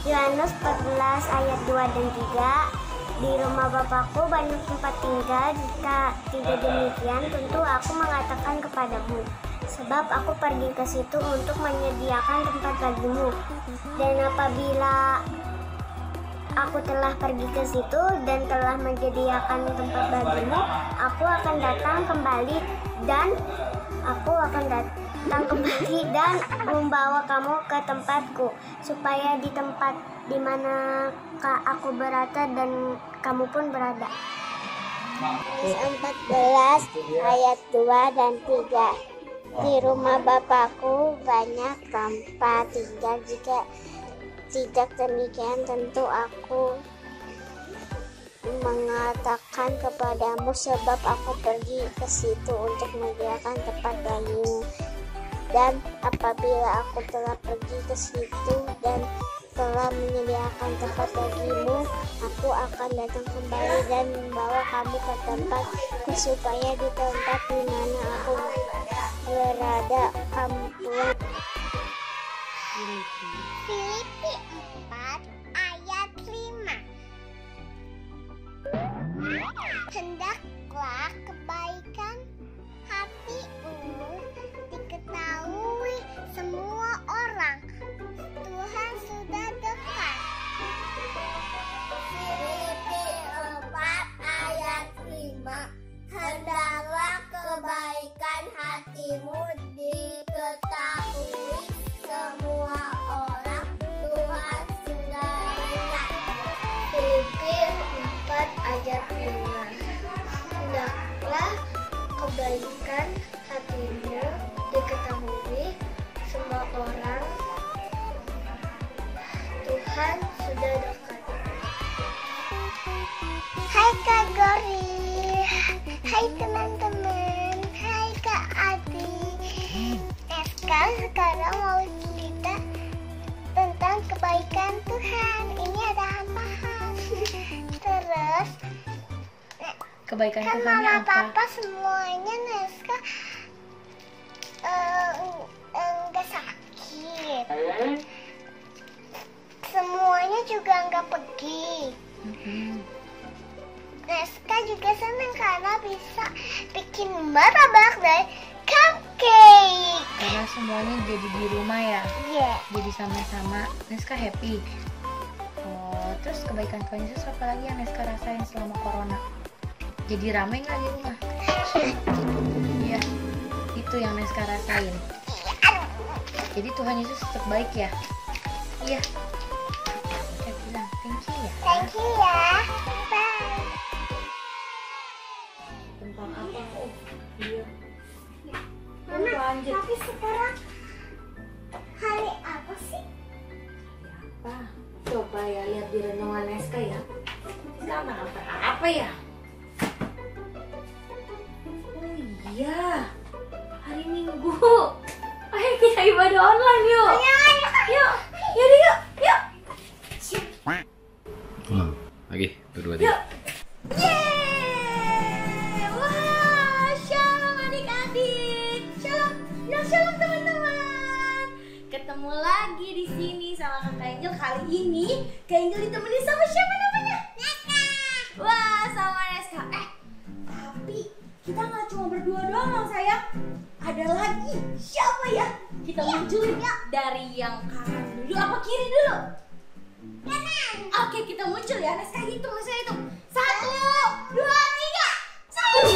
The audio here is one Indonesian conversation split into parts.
Yohanes 14 ayat 2 dan 3. Di rumah Bapakku banyak tempat tinggal, jika tidak demikian tentu aku mengatakan kepadamu. Sebab aku pergi ke situ untuk menyediakan tempat bagimu. Dan apabila aku telah pergi ke situ dan telah menyediakan tempat bagimu, aku akan datang kembali dan membawa kamu ke tempatku, supaya di tempat di mana aku berada dan kamu pun berada. Yohanes 14 ayat 2 dan 3. Di rumah Bapakku banyak tempat tinggal, jika tidak demikian tentu aku mengatakan kepadamu, sebab aku pergi ke situ untuk menyediakan tempat bagimu. Dan apabila aku telah pergi ke situ dan telah menyediakan tempat bagimu, aku akan datang kembali dan membawa kamu ke tempatku, supaya di tempat di mana aku berada kamu pun. Filipi 4 ayat 5. Hendaklah kebaikan hatimu diketahui semua orang. Tuhan sudah dekat. Filipi 4 ayat 5. Hendaklah kebaikan hatimu diketahui semua orang. Tuhan sudah dekat. Filipi 4 ayat 5. Hendaklah kebaikan hatimu diketahui semua orang. Tuhan sudah dekat. Hai Kak Gori, hai teman-teman, hai Kak Adi. Sekarang mau cerita tentang kebaikan Tuhan. Ini ada apaan? Terus Kebaikan kan Tuhannya mama apa? papa semuanya Neska nggak sakit, semuanya juga nggak pergi. Neska juga senang karena bisa bikin martabak dan cupcake. Karena semuanya jadi di rumah ya. Iya. Jadi sama-sama. Neska happy. Oh, terus kebaikan Tuhan Yesus apa lagi yang Neska rasain selama corona? Jadi rame nggak di rumah? Iya, itu yang Neska rasain. Jadi Tuhan Yesus tetap baik ya? Iya. Saya bilang thank you ya. Thank you ya. Bye. Tentang apa? Oh, iya. Mama, tapi sekarang hari apa sih? Apa? Coba ya lihat di renungan Neska ya. Sekarang apa ya? Oh iya, hari Minggu. Ayo kita ibadah online yuk. Yuk, yuk. Lagi berdua Yuk. Yeay! Wah, shalom adik-adik. Shalom, shalom teman-teman. Ketemu lagi di sini sama Kak Angel. Kali ini Kak Angel ditemani sama siapa namanya? Neska. Wah, sama Neska. Tapi kita nggak cuma berdua doang loh sayang. Ada lagi. Siapa ya? Kita munculin ya dari yang kanan dulu apa kiri dulu? Kanan. Oke, kita muncul ya. Neska hitung, Neska hitung. 1, 2, 3. 1.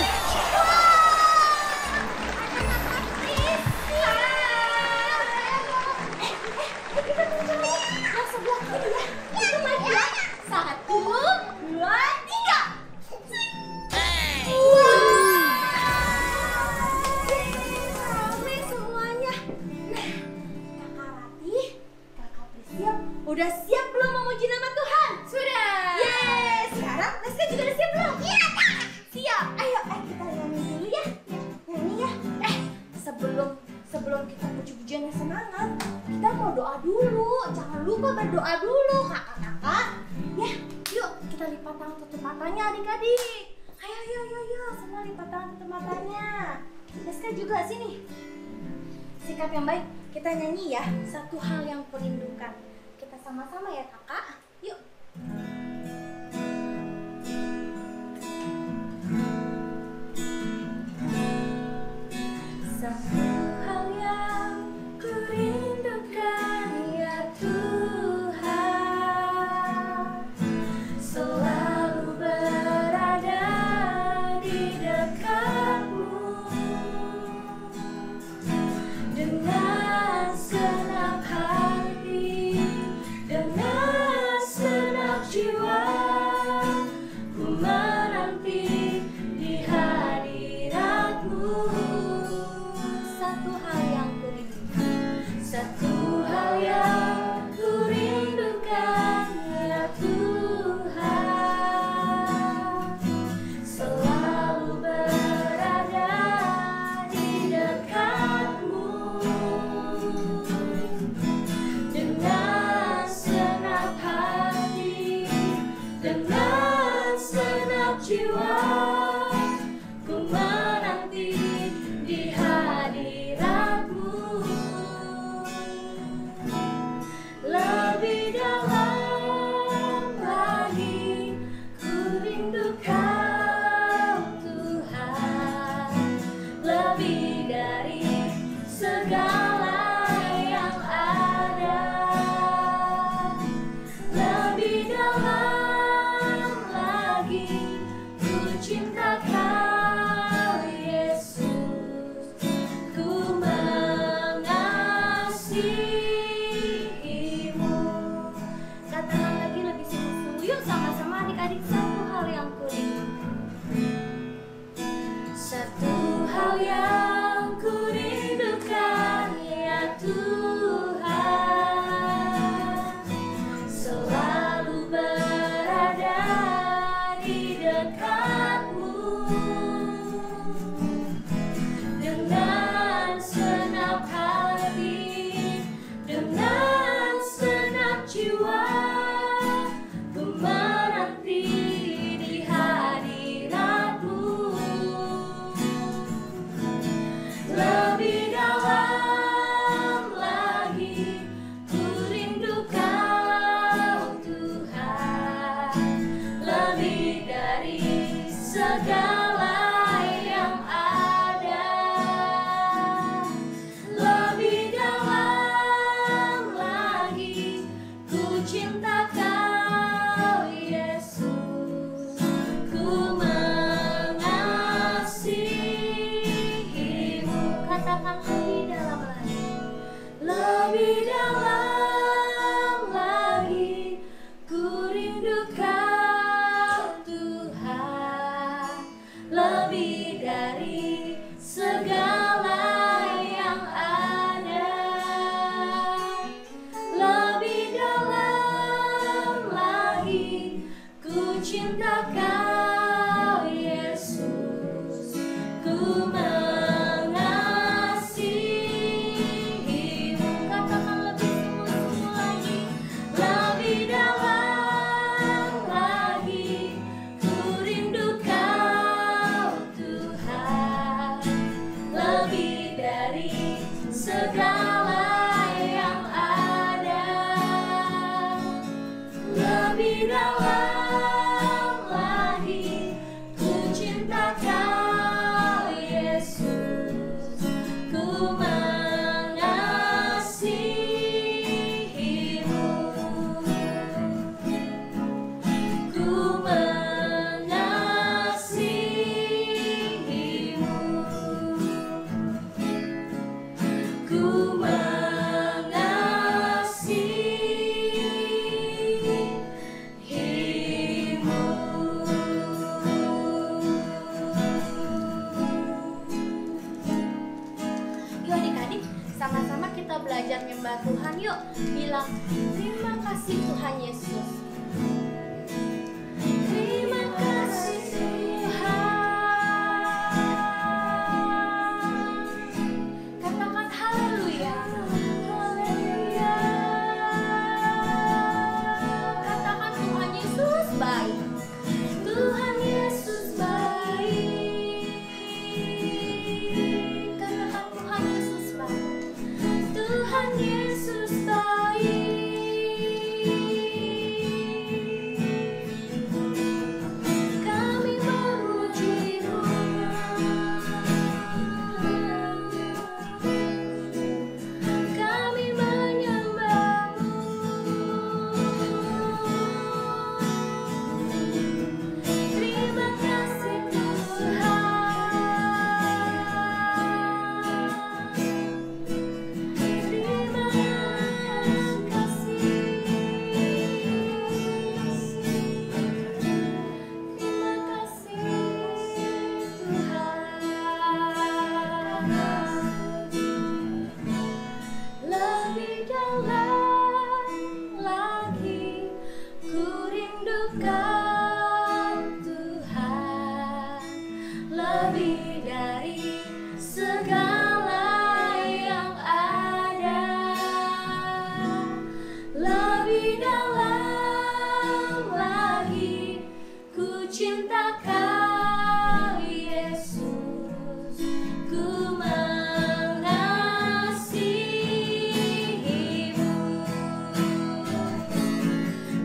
Kita muncul yang sebelah kiri ya. Hitung lagi ya. 1, 2, 3. Rame semuanya. Nah, Kakak Ratih, Kakak Priscil, udah siap belum memuji nama Tuhan? Sudah. Yes. Sekarang Neska juga udah siap belum? Iya. Siap. Ayo, kita nyanyi dulu ya. Nyanyi ya. Sebelum kita puji-pujian yang semangat, kita mau doa dulu. Jangan lupa berdoa dulu, kakak-kakak. Ya, yuk kita lipat tangan tutup matanya adik-adik. Ayo, semua lipat tangan tutup matanya. Neska juga sini. Sikap yang baik. Kita nyanyi ya. Satu hal yang kurindukan. Kita sama-sama ya kakak. Yuk. Satu hal yang ku rindukan ya Tuhan, selalu berada di dekatmu dengan senang hati, dengan senang jiwa, ku menanti di hadiratmu. Satu hal yang ku rindukan ya Tuhan, selalu berada di dekatmu dengan senang hati, dengan senang jiwa, ku menanti di hadiratmu. Lebih dalam lagi ku rindu Kau Tuhan, lebih dari segala yang ada. Lebih dalam lagi ku cinta Kau Yesus, ku mengasihimu. Katakan lagi lebih sungguh-sungguh, yuk sama-sama adik-adik. Satu hal yang ku rindukan, satu hal yang ku rindukan ya Tuhan, selalu berada di dekatmu dengan senang hati, dengan senang jiwa, ku menanti di hadiratmu. Lebih dalam lagi ku rindu Kau Tuhan, lebih dari segala yang ada. Lebih dalam lagi ku cinta Kau Yesus, ku mengasihimu. Katakan lebih dalam lagi, lebih dalam lagi ku rindu Kau Tuhan, lebih dari segala yang ada. Lebih dalam lagi ku cinta Kau Yesus, ku mengasihimu. Katakan lebih sungguh-sungguh lagi, lebih dalam lagi ku rindu Kau Tuhan, lebih dari segala yang ada. Lebih dalam lagi ku cinta Kau Yesus, ku mengasihimu, ku mengasihimu, ku Yuk adik-adik, sama-sama kita belajar menyembah Tuhan. Yuk bilang terima kasih Tuhan Yesus. Terima kasih Tuhan. Katakan haleluya. Haleluya. Katakan Tuhan Yesus baik. Tuhan Yesus baik. Katakan Tuhan Yesus baik. Tuhan Yesus baik. lebih dari segala yang ada, lebih dalam lagi ku cinta Kau Yesus, ku mengasihimu,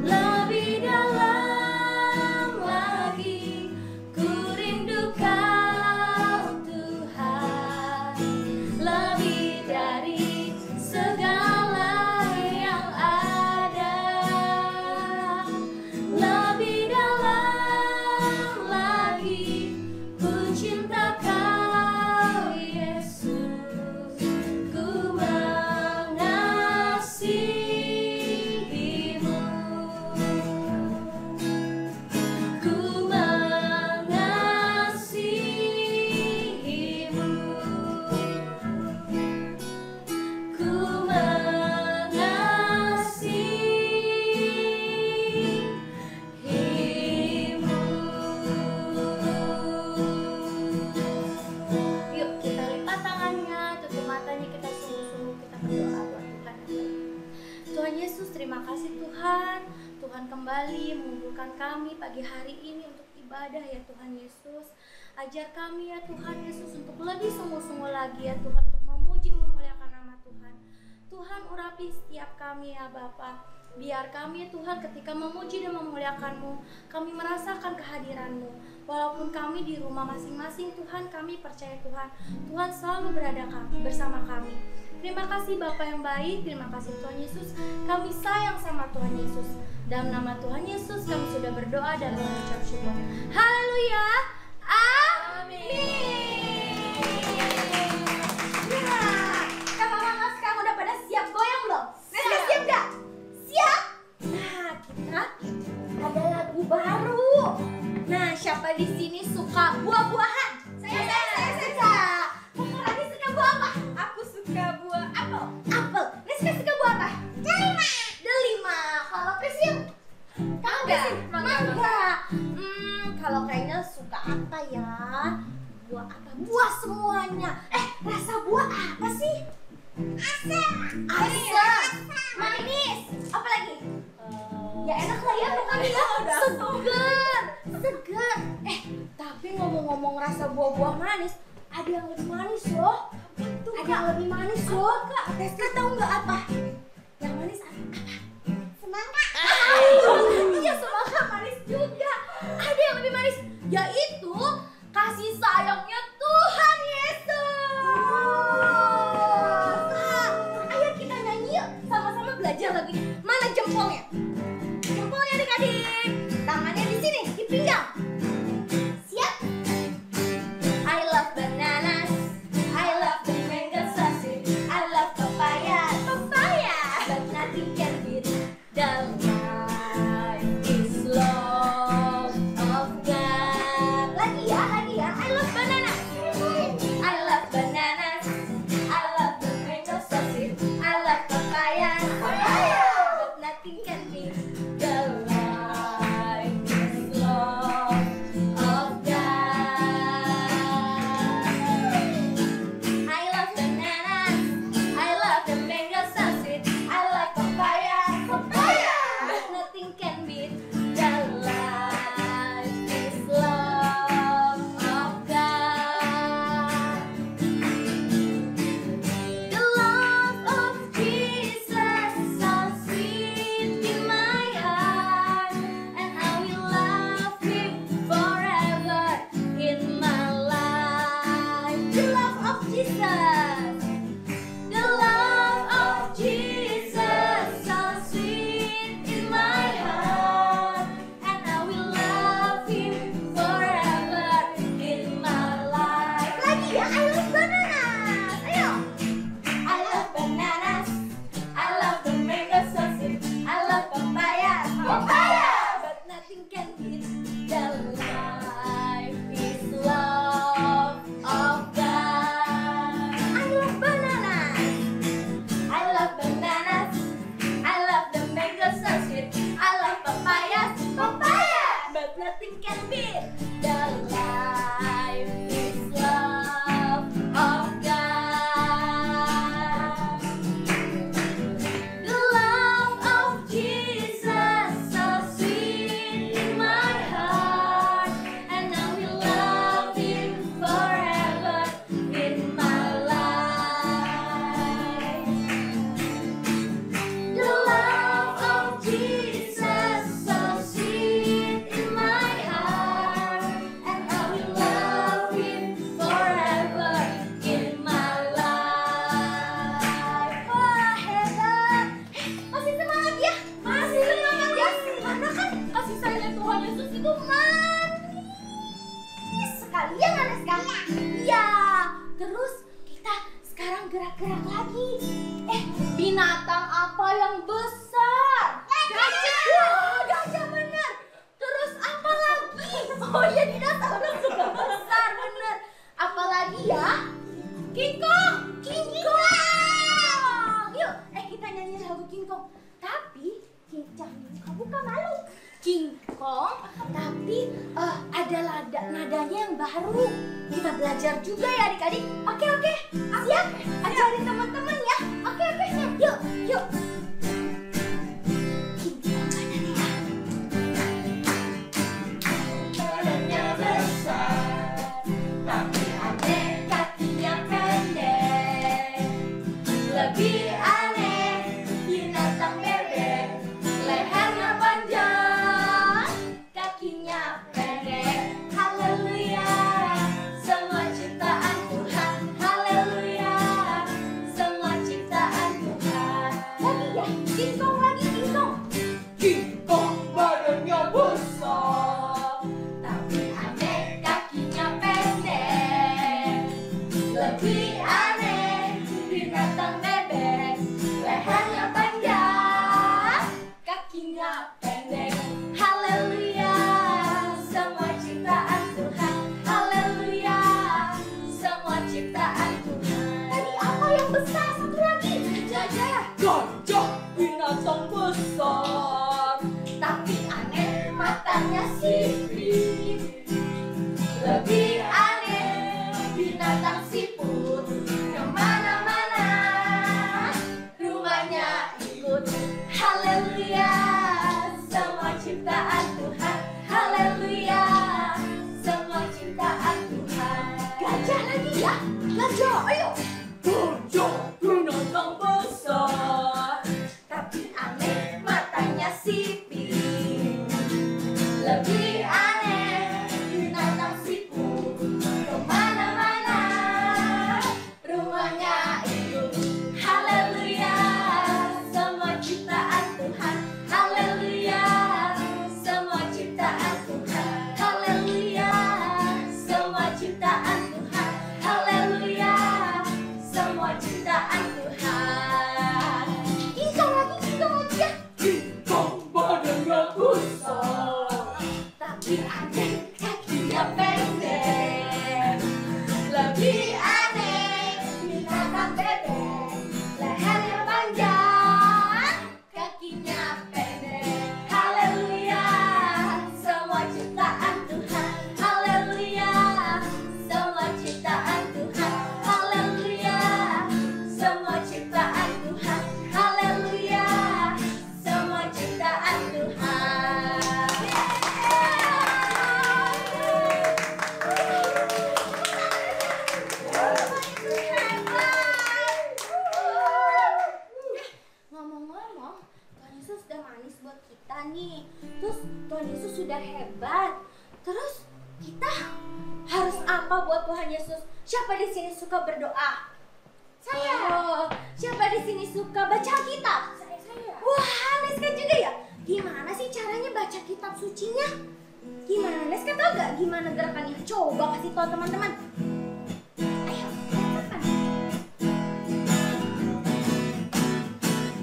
lebih dalam lagi ku rindu Kau Tuhan, lebih dari segala yang ada, lebih dalam lagi ku cinta Kau Yesus, ku mengasihimu, ku mengasihimu, ku mengasihimu. Yuk kita lipat tangannya, tutup matanya, kita sungguh-sungguh kita berdoa buat Tuhan yang baik. Tuhan Yesus, terima kasih Tuhan. Tuhan kembali mengumpulkan kami pagi hari ini untuk ibadah ya Tuhan Yesus. Ajar kami ya Tuhan Yesus untuk lebih sungguh-sungguh lagi ya Tuhan, untuk memuji memuliakan nama Tuhan. Tuhan urapi setiap kami ya Bapa. Biar kami ya Tuhan ketika memuji dan memuliakan-Mu, kami merasakan kehadiran-Mu. Walaupun kami di rumah masing-masing Tuhan, kami percaya Tuhan, Tuhan selalu berada bersama kami. Terima kasih Bapa yang baik, terima kasih Tuhan Yesus. Kami sayang sama Tuhan Yesus. Dalam nama Tuhan Yesus kami sudah berdoa dan mengucap syukur. Haleluya. Amin. Nah, kakak-kakak sekarang udah pada siap goyang belum? Siap gak? Siap? Nah, kita ada lagu baru. Nah, siapa di sini suka buah-buahan? Saya. Kakak lagi suka buah apa? Aku suka buah apel. Rizka suka buah apa? Delima. Kalau Prisil? Mangga. Kalau kayaknya suka apa ya? Buah apa? Buah semuanya. Rasa buah apa sih? Asam. Manis. Apa lagi? Ya enak lah ya pokoknya ya. Segar. Tapi ngomong-ngomong rasa buah-buah manis, ada yang lebih manis loh. Ada yang lebih manis loh. Rizka tahu nggak apa? Yang manis apa? Semangka. Iya, semangka manis juga. Ada yang lebih manis, yaitu kasih sayangnya Tuhan Yesus. Ayo kita nyanyi yuk, sama-sama belajar lagu ini. Mana jempolnya? Jempolnya adik-adik. Tangannya di sini, di pinggang. Siap? I love bananas, I love the mango sausage, I love papaya, but nothing can beat the life is love of God. Lagi ya, I love banana. Terus kita sekarang gerak-gerak lagi. Binatang apa yang besar? Gajah. Wah, gajah bener. Terus apa lagi? Oh iya, dinosaurus juga besar bener. Apalagi ya? King Kong. King Kong. Yuk, kita nyanyi lagu King Kong. Tapi kamu kan malu. King Kong, tapi ada nadanya yang baru. Kita belajar juga ya adik-adik. Oke, siap? Ajarin teman-teman ya. Oke, siap. Yuk. King Kong nadanya ya. Badannya besar, tapi aneh kakinya pendek. Lebih aneh binatang bebek, lehernya panjang, kakinya pendek. Haleluya, semua ciptaan Tuhan. Haleluya, semua ciptaan Tuhan. Lagi ya, King Kong lagi, King Kong. King Kong badannya besar, tapi aneh kakinya pendek. Lebih aneh binatang bebek, lehernya panjang, kakinya pendek. Haleluya, semua ciptaan Tuhan. Haleluya, semua ciptaan Tuhan. Tadi apa yang besar? Satu lagi. Gajah binatang besar, tapi aneh matanya sipit. Lebih aneh binatang siput, kemana-mana rumahnya ikut. Haleluya, semua ciptaan Tuhan. Haleluya, semua ciptaan Tuhan. Gajah lagi ya, gajah, ayo. Gajah binatang besar, tapi aneh matanya sipit. Lebih aneh binatang siput, kemana-mana rumahnya ikut. Haleluya, semua ciptaan Tuhan. Haleluya, semua ciptaan Tuhan. Haleluya, semua ciptaan Tuhan. Haleluya, semua ciptaan Tuhan. King Kong lagi ya. King Kong badannya besar, tapi aneh kakinya pendek. Lebih aneh binatang bebek, lehernya panjang, kakinya pendek. Haleluya, semua ciptaan Tuhan. Haleluya, semua ciptaan Tuhan. Haleluya, semua ciptaan Tuhan. Haleluya, semua ciptaan Tuhan. Ngomong-ngomong, Tuhan Yesus sudah manis buat kita nih. Terus Tuhan Yesus sudah hebat. Terus kita harus apa buat Tuhan Yesus? Siapa di sini suka berdoa? Saya. Oh, siapa di sini suka baca Alkitab? Saya. Wah, Neska juga ya? Gimana sih caranya baca kitab sucinya? Gimana? Neska tahu gak gimana gerakannya? Coba kasih tahu teman-teman. Ayo, cepetan.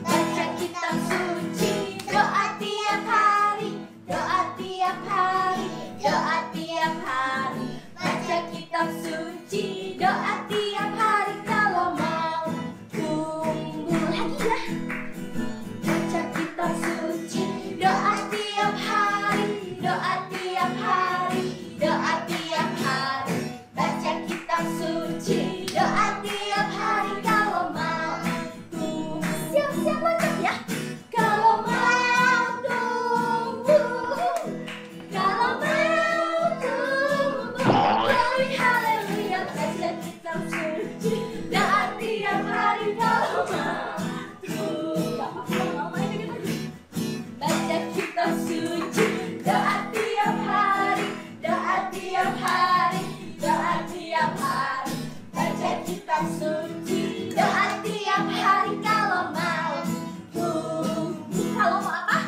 Baca kitab suci, doa tiap hari, doa tiap hari, doa tiap hari. Baca kitab suci, doa tiap hari kalau mau tumbuh lagi ya. Baca kitab suci, doa tiap hari, doa tiap hari, doa tiap hari. Baca kitab suci, doa tiap hari kalau mau tumbuh. Siap-siap baca ya. Kalau mau tumbuh, kalau mau tumbuh, glory haleluya. Baca kitab suci, doa tiap hari kalau mau tumbuh. Baca kitab suci, doa tiap hari, doa tiap hari, doa tiap hari. Baca kitab suci, doa tiap hari kalau mau tumbuh. Kalau mau apa?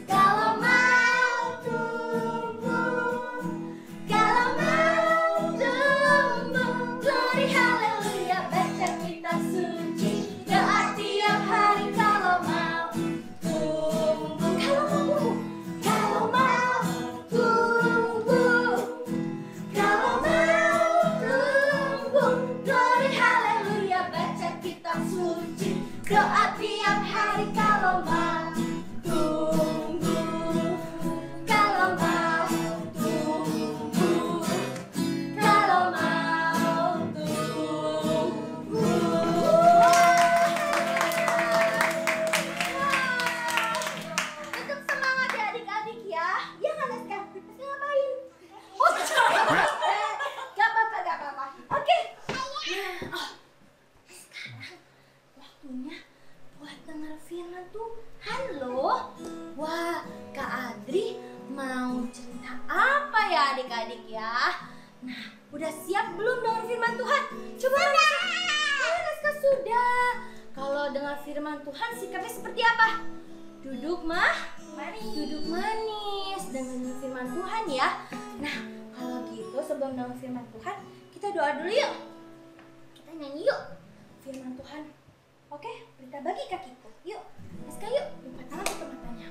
Kalau mau tumbuh, kalau mau tumbuh, glory haleluya. kalau dengar firman Tuhan sikapnya seperti apa? Duduk duduk manis dengan firman Tuhan ya. Nah, kalau gitu sebelum dengar firman Tuhan, kita doa dulu yuk. Kita nyanyi yuk firman Tuhan. Oke, berita bagi kakiku. Yuk, Aska yuk, buka tangan tutup matanya.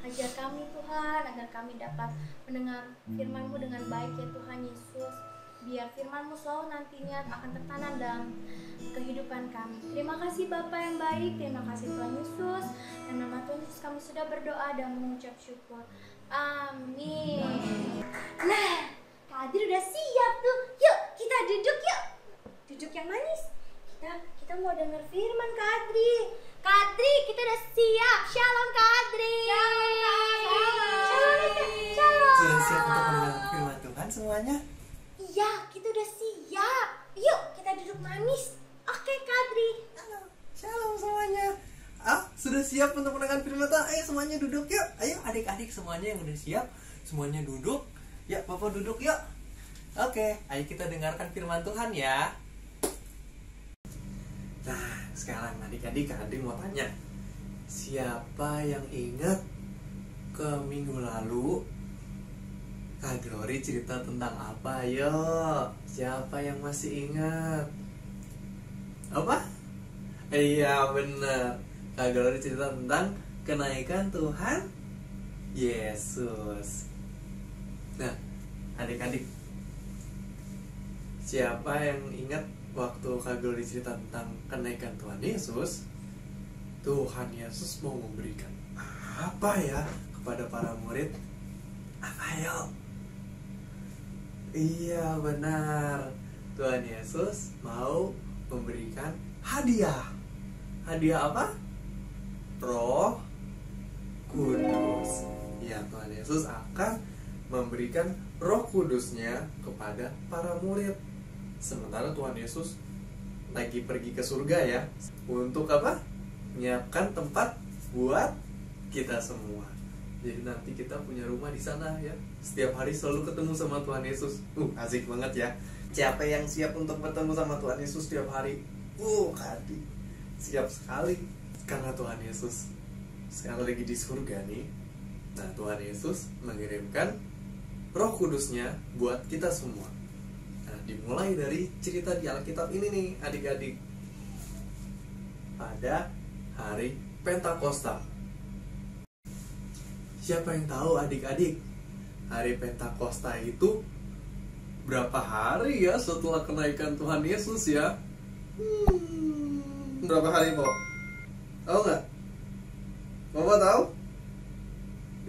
Ajar kami Tuhan, agar kami dapat mendengar firman-Mu dengan baik ya Tuhan Yesus. Biar firman-Mu selalu nantinya akan tertanam dalam kehidupan kami. Terima kasih Bapa yang baik, terima kasih Tuhan Yesus. Dalam nama Tuhan Yesus kami sudah berdoa dan mengucap syukur. Amin. Nah, Kak Adri udah siap tuh. Yuk, kita duduk yuk. Duduk yang manis. Kita mau dengar firman Kak Adri. Kak Adri, kita udah siap. Shalom Kak Adri. Shalom Kak. Shalom. Sudah siap untuk mendengar firman Tuhan semuanya? Iya, kita udah siap. Yuk, kita duduk manis. Oke Kak Adri. Halo, shalom semuanya. Sudah siap untuk mendengar firman Tuhan? Ayo semuanya duduk yuk. Ayo adik-adik semuanya yang udah siap, semuanya duduk. Ya, Papa duduk yuk. Oke, ayo kita dengarkan firman Tuhan ya. Nah, sekarang adik-adik Kak Adri mau tanya, siapa yang ingat ke minggu lalu Kak Glory cerita tentang apa? Yo, siapa yang masih ingat? Apa? Iya bener, Kak Glory cerita tentang kenaikan Tuhan Yesus. Nah, adik-adik, siapa yang ingat waktu Kak Glory cerita tentang kenaikan Tuhan Yesus? Tuhan Yesus mau memberikan apa ya kepada para murid? Apa yuk? Iya benar, Tuhan Yesus mau memberikan hadiah. Hadiah apa? Roh Kudus. Ya, Tuhan Yesus akan memberikan Roh Kudusnya kepada para murid. Sementara Tuhan Yesus lagi pergi ke surga ya. Untuk apa? Menyiapkan tempat buat kita semua. Jadi nanti kita punya rumah di sana ya. Setiap hari selalu ketemu sama Tuhan Yesus. Asik banget ya. Siapa yang siap untuk bertemu sama Tuhan Yesus setiap hari? Kadi siap sekali. Karena Tuhan Yesus sekarang lagi di surga nih. Nah, Tuhan Yesus mengirimkan Roh Kudusnya buat kita semua. Nah, dimulai dari cerita di Alkitab ini nih, adik-adik. Pada hari Pentakosta. Siapa yang tahu adik-adik? Hari Pentakosta itu berapa hari ya setelah kenaikan Tuhan Yesus ya? Berapa hari, Pok? Tahu nggak? Bapak tahu?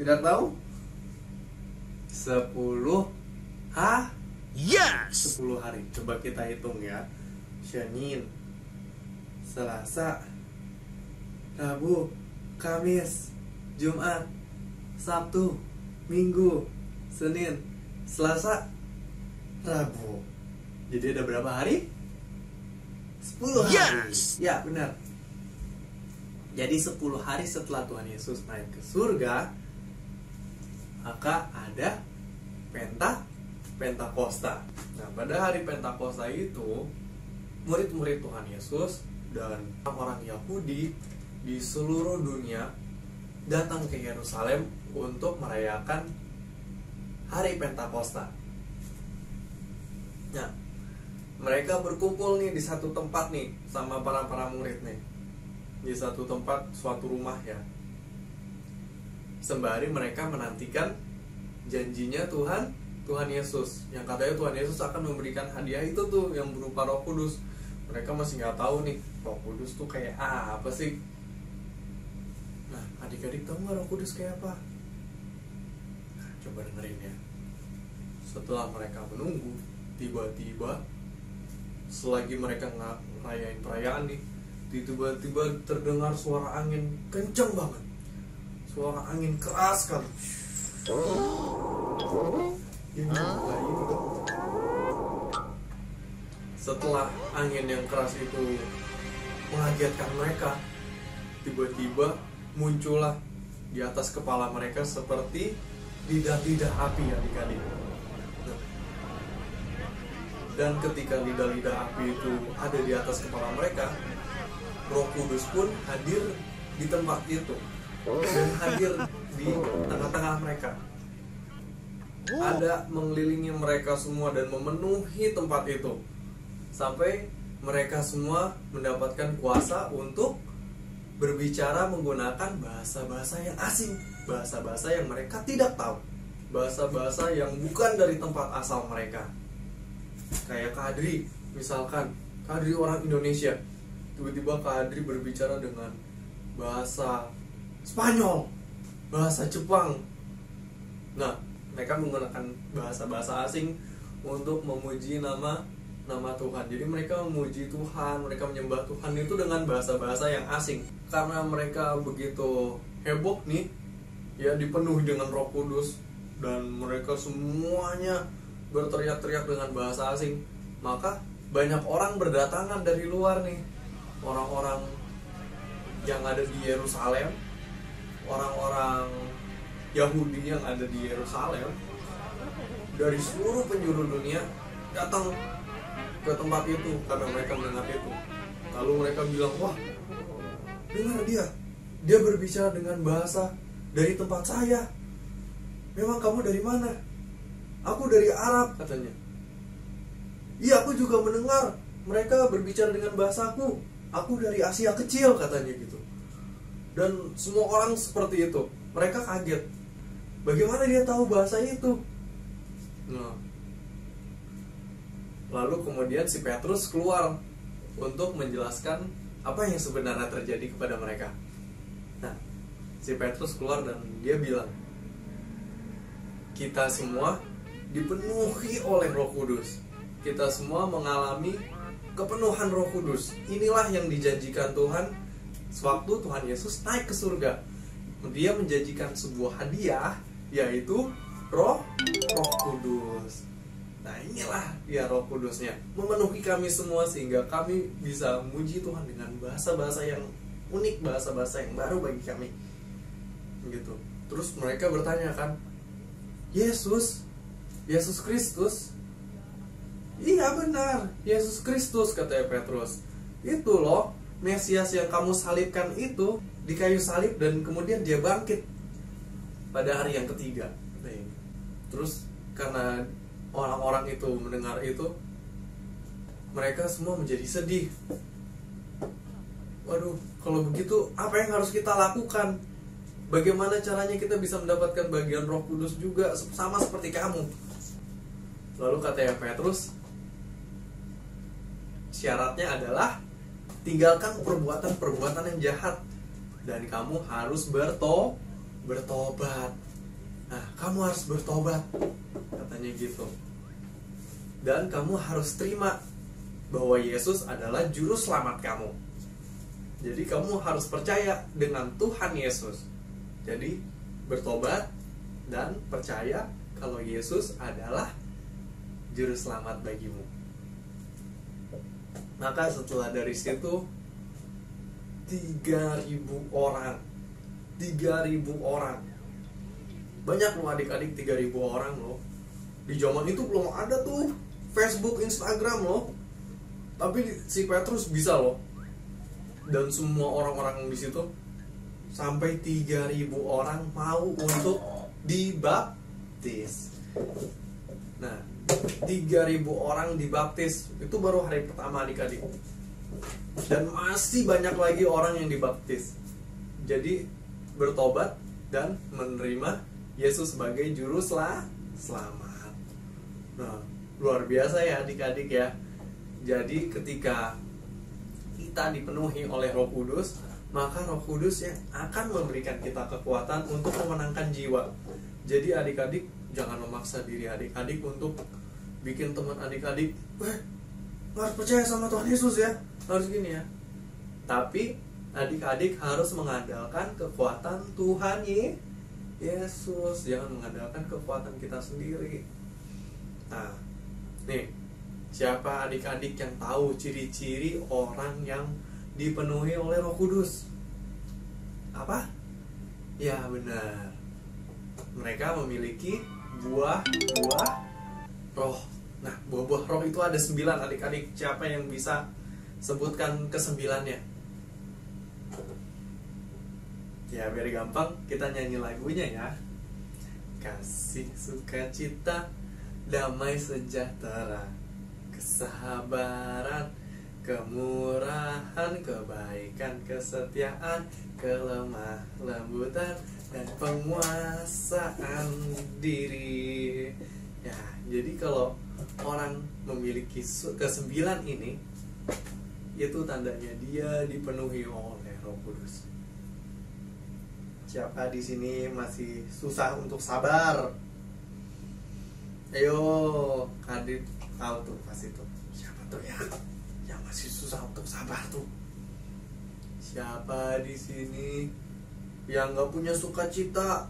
Tidak tahu? 10 Yes! 10 hari. Coba kita hitung ya. Senin, Selasa, Rabu, Kamis, Jumat, Sabtu, Minggu, Senin, Selasa, Rabu. Jadi ada berapa hari? 10 hari. Yes! Ya, benar. Jadi 10 hari setelah Tuhan Yesus naik ke surga, maka ada Pentakosta. Nah, pada hari Pentakosta itu, murid-murid Tuhan Yesus dan orang Yahudi di seluruh dunia datang ke Yerusalem untuk merayakan hari Pentakosta. Nah, mereka berkumpul nih di satu tempat nih sama para murid nih. Di satu tempat, suatu rumah ya. Sembari mereka menantikan janjinya Tuhan Yesus, yang katanya Tuhan Yesus akan memberikan hadiah itu tuh yang berupa Roh Kudus. Mereka masih nggak tahu nih Roh Kudus tuh kayak apa sih. Nah, adik-adik tahu nggak Roh Kudus kayak apa? Nah, coba dengerin ya. Setelah mereka menunggu, tiba-tiba selagi mereka ngerayain perayaan nih, tiba-tiba terdengar suara angin kenceng banget. Suara angin keras kan. Setelah angin yang keras itu mengagetkan mereka, tiba-tiba muncullah di atas kepala mereka seperti lidah-lidah api adik-adik. Dan ketika lidah-lidah api itu ada di atas kepala mereka, Roh Kudus pun hadir di tempat itu dan hadir di tengah-tengah mereka. Ada mengelilingi mereka semua dan memenuhi tempat itu sampai mereka semua mendapatkan kuasa untuk berbicara menggunakan bahasa-bahasa yang asing, bahasa-bahasa yang mereka tidak tahu, bahasa-bahasa yang bukan dari tempat asal mereka. Kayak Kadri, misalkan Kadri orang Indonesia, tiba-tiba Kadri berbicara dengan bahasa Spanyol, bahasa Jepang. Nah, mereka menggunakan bahasa-bahasa asing untuk memuji nama Tuhan. Jadi mereka memuji Tuhan, mereka menyembah Tuhan itu dengan bahasa-bahasa yang asing. Karena mereka begitu heboh nih, ya dipenuhi dengan Roh Kudus, dan mereka semuanya berteriak-teriak dengan bahasa asing, maka banyak orang berdatangan dari luar nih. Orang-orang yang ada di Yerusalem, orang-orang Yahudi yang ada di Yerusalem dari seluruh penjuru dunia datang ke tempat itu karena mereka mendengar itu. Lalu mereka bilang, wah, dengar dia berbicara dengan bahasa dari tempat saya. Memang kamu dari mana? Aku dari Arab, katanya. Iya, aku juga mendengar mereka berbicara dengan bahasaku. Aku dari Asia kecil, katanya gitu. Dan semua orang seperti itu. Mereka kaget. Bagaimana dia tahu bahasa itu? Nah, lalu kemudian si Petrus keluar untuk menjelaskan apa yang sebenarnya terjadi kepada mereka. Nah, si Petrus keluar dan dia bilang, kita semua dipenuhi oleh Roh Kudus. kita semua mengalami kepenuhan Roh Kudus. Inilah yang dijanjikan Tuhan sewaktu Tuhan Yesus naik ke surga. Dia menjanjikan sebuah hadiah, yaitu Roh Kudus. Nah, inilah ya Roh Kudusnya, memenuhi kami semua sehingga kami bisa memuji Tuhan dengan bahasa-bahasa yang unik, bahasa-bahasa yang baru bagi kami. Gitu. Terus mereka bertanya kan, Yesus Kristus? Iya benar, Yesus Kristus, katanya Petrus. Itu loh, Mesias yang kamu salibkan itu di kayu salib dan kemudian dia bangkit pada hari yang ketiga. Terus karena orang-orang itu mendengar itu, mereka semua menjadi sedih. Waduh, kalau begitu apa yang harus kita lakukan? Bagaimana caranya kita bisa mendapatkan bagian Roh Kudus juga sama seperti kamu? Lalu katanya Petrus, syaratnya adalah tinggalkan perbuatan-perbuatan yang jahat dan kamu harus bertobat. Nah, kamu harus bertobat, katanya gitu. Dan kamu harus terima bahwa Yesus adalah juru selamat kamu. Jadi kamu harus percaya dengan Tuhan Yesus. Jadi bertobat dan percaya kalau Yesus adalah juru selamat bagimu. Maka setelah dari situ 3.000 orang. Banyak loh adik-adik, 3.000 orang loh. Di zaman itu belum ada tuh Facebook, Instagram loh. Tapi si Petrus bisa loh. Dan semua orang-orang di situ sampai 3.000 orang mau untuk dibaptis. Nah, 3.000 orang dibaptis. Itu baru hari pertama adik-adik. Dan masih banyak lagi orang yang dibaptis. Jadi bertobat dan menerima Yesus sebagai juru selamat. Nah, luar biasa ya adik-adik ya. Jadi ketika kita dipenuhi oleh Roh Kudus, maka Roh Kudus yang akan memberikan kita kekuatan untuk memenangkan jiwa. Jadi adik-adik jangan memaksa diri adik-adik untuk bikin teman adik-adik, harus percaya sama Tuhan Yesus ya, harus gini ya. Tapi adik-adik harus mengandalkan kekuatan Tuhan Yesus, jangan mengandalkan kekuatan kita sendiri. Nah, nih, siapa adik-adik yang tahu ciri-ciri orang yang dipenuhi oleh Roh Kudus? Apa? Ya benar, mereka memiliki buah-buah roh. Nah, buah-buah roh itu ada 9 adik-adik. Siapa yang bisa sebutkan ke-9-nya? Ya biar gampang kita nyanyi lagunya ya. Kasih, sukacita, damai sejahtera, kesabaran, kemurahan, kebaikan, kesetiaan, kelemah lembutan, dan penguasaan diri. Ya, jadi kalau orang memiliki ke-9 ini, itu tandanya dia dipenuhi oleh Roh Kudus. Siapa di sini masih susah untuk sabar? Ayo, Kadit tahu tuh pasti tuh. Siapa tuh ya yang masih susah untuk sabar tuh? Siapa di sini yang nggak punya sukacita?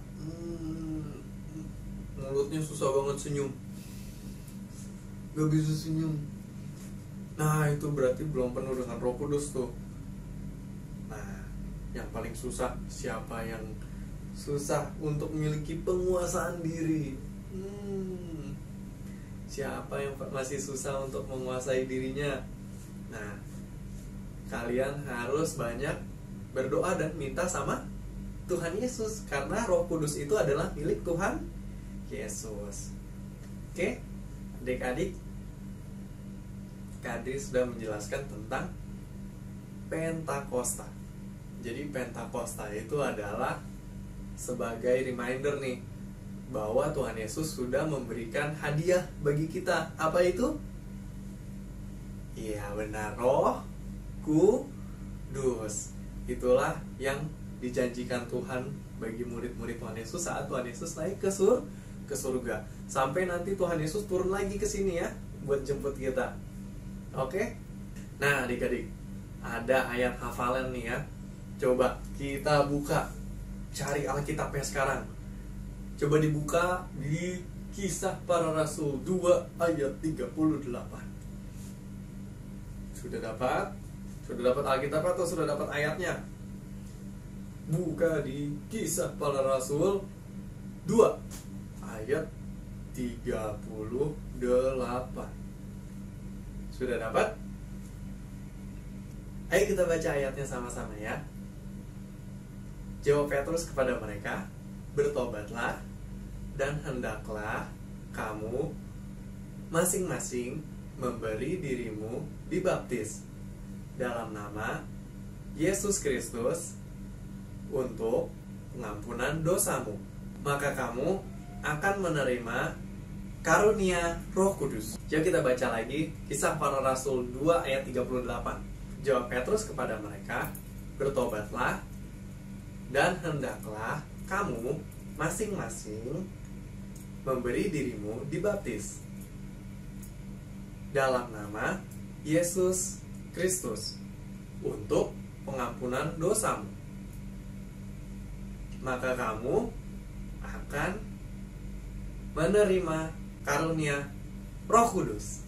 Mulutnya susah banget senyum, nggak bisa senyum. Nah, itu berarti belum penuh dengan Roh Kudus tuh. Nah, yang paling susah, siapa yang susah untuk memiliki penguasaan diri? Siapa yang masih susah untuk menguasai dirinya? Nah, kalian harus banyak berdoa dan minta sama Tuhan Yesus, karena Roh Kudus itu adalah milik Tuhan Yesus. Oke, adik-adik, Kadri sudah menjelaskan tentang Pentakosta. Jadi Pentakosta itu adalah sebagai reminder nih bahwa Tuhan Yesus sudah memberikan hadiah bagi kita. Apa itu? Iya benar, Roh Kudus. Itulah yang dijanjikan Tuhan bagi murid-murid Tuhan Yesus saat Tuhan Yesus naik ke surga. Sampai nanti Tuhan Yesus turun lagi ke sini ya. buat jemput kita. Oke? Nah adik-adik, ada ayat hafalan nih ya. Coba kita buka, cari Alkitabnya sekarang. Coba dibuka di Kisah Para Rasul 2 ayat 38. Sudah dapat? Sudah dapat Alkitab atau sudah dapat ayatnya? Buka di Kisah Para Rasul 2 ayat 38. Sudah dapat? Ayo kita baca ayatnya sama-sama ya. Jawab Petrus kepada mereka, bertobatlah dan hendaklah kamu masing-masing memberi dirimu dibaptis dalam nama Yesus Kristus untuk pengampunan dosamu. Maka kamu akan menerima karunia Roh Kudus. Yuk kita baca lagi Kisah Para Rasul 2 ayat 38. Jawab Petrus kepada mereka, bertobatlah dan hendaklah kamu masing-masing memberi dirimu dibaptis dalam nama Yesus Kristus untuk pengampunan dosamu. Maka kamu akan menerima karunia Roh Kudus.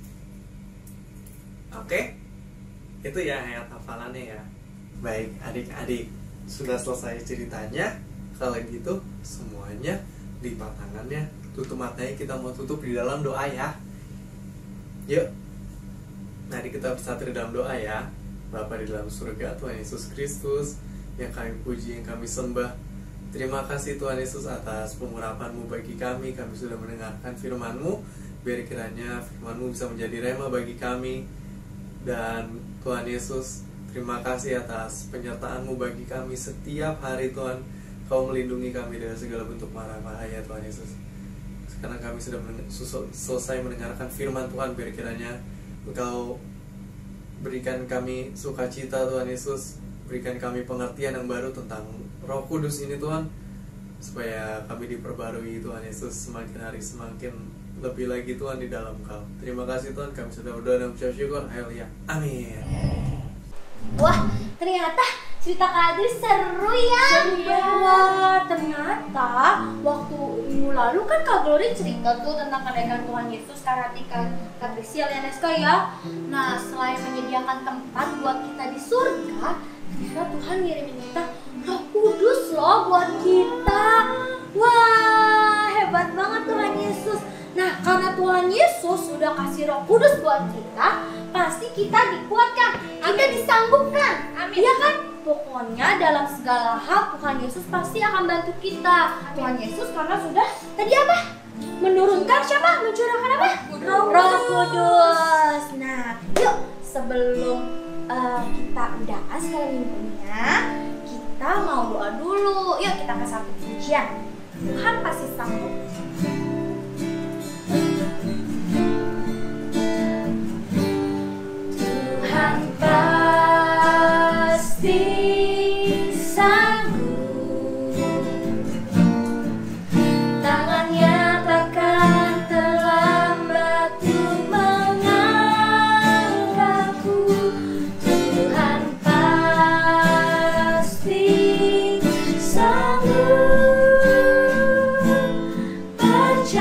Oke? Itu ya ayat hafalannya ya. Baik adik-adik, sudah selesai ceritanya. Kalau gitu semuanya lipat tangannya, tutup matanya, kita mau tutup di dalam doa ya. Yuk, mari kita bersatu di dalam doa ya. Bapa di dalam surga, Tuhan Yesus Kristus yang kami puji, yang kami sembah, terima kasih Tuhan Yesus atas pengurapan-Mu bagi kami. Kami sudah mendengarkan firman-Mu. Biar kiranya firman-Mu bisa menjadi rema bagi kami. Dan Tuhan Yesus, terima kasih atas penyertaan-Mu bagi kami setiap hari Tuhan. Kau melindungi kami dari segala bentuk mara bahaya Tuhan Yesus. Sekarang kami sudah selesai mendengarkan firman Tuhan. Biar kiranya Engkau berikan kami sukacita Tuhan Yesus. Berikan kami pengertian yang baru tentang Roh Kudus ini Tuhan. Supaya kami diperbarui Tuhan Yesus, semakin hari semakin lebih lagi Tuhan di dalam Kau. Terima kasih Tuhan, kami sudah berdoa dan mengucap syukur. Haleluya. Amin. Wah, ternyata cerita Kak Adri seru ya. Wah, ternyata waktu minggu lalu kan Kak Glory cerita tuh tentang kenaikan Tuhan Yesus, Kak Patricia Lianeska ya. Nah, selain menyediakan tempat buat kita di surga, ternyata Tuhan ngirimin kita Roh Kudus loh buat kita. Wah, hebat banget Tuhan Yesus. Nah, karena Tuhan Yesus sudah kasih Roh Kudus buat kita, pasti kita dikuatkan, kita disanggupkan. Amin. Iya kan? Pokoknya dalam segala hal Tuhan Yesus pasti akan bantu kita. Amin. Tuhan Yesus karena sudah tadi apa? Menurunkan siapa? Mencurahkan apa? Roh Kudus. Nah, yuk sebelum kita udahan sekali minggunya, kita mau doa dulu. Yuk kita ke satu pujian. Tuhan pasti sanggup. Tuhan pasti sanggup, tangannya takkan terlambat untuk mengangkatku. Tuhan pasti sanggup, percaya.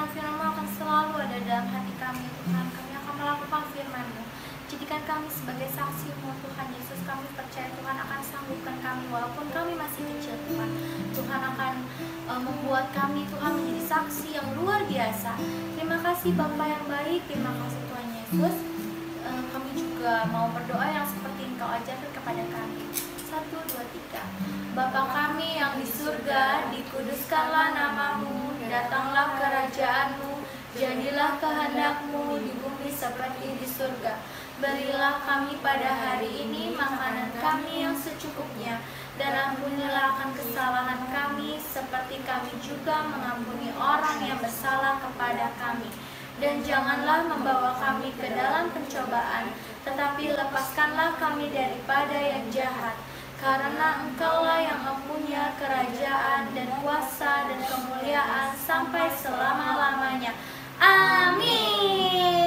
Tuhan, firman-Mu akan selalu ada dalam hati kami, Tuhan. Kami akan melakukan firman-Mu. Jadikan kami sebagai saksi-Mu, Tuhan Yesus. Kami percaya Tuhan akan sanggupkan kami walaupun kami masih kecil, Tuhan. Tuhan akan membuat kami, Tuhan, menjadi saksi yang luar biasa. Terima kasih Bapa yang baik, terima kasih Tuhan Yesus. Kami juga mau berdoa yang seperti Engkau ajarkan kepada kami. 1, 2, 3. Bapa kami yang di surga, dikuduskanlah nama-Mu, datanglah kerajaan-Mu, jadilah kehendak-Mu di bumi seperti di surga. Berilah kami pada hari ini makanan kami yang secukupnya, dan ampunilah akan kesalahan kami seperti kami juga mengampuni orang yang bersalah kepada kami. Dan janganlah membawa kami ke dalam pencobaan, tetapi lepaskanlah kami daripada yang jahat. Karena Engkaulah yang mempunyai kerajaan dan kuasa dan kemuliaan sampai selama-lamanya. Amin.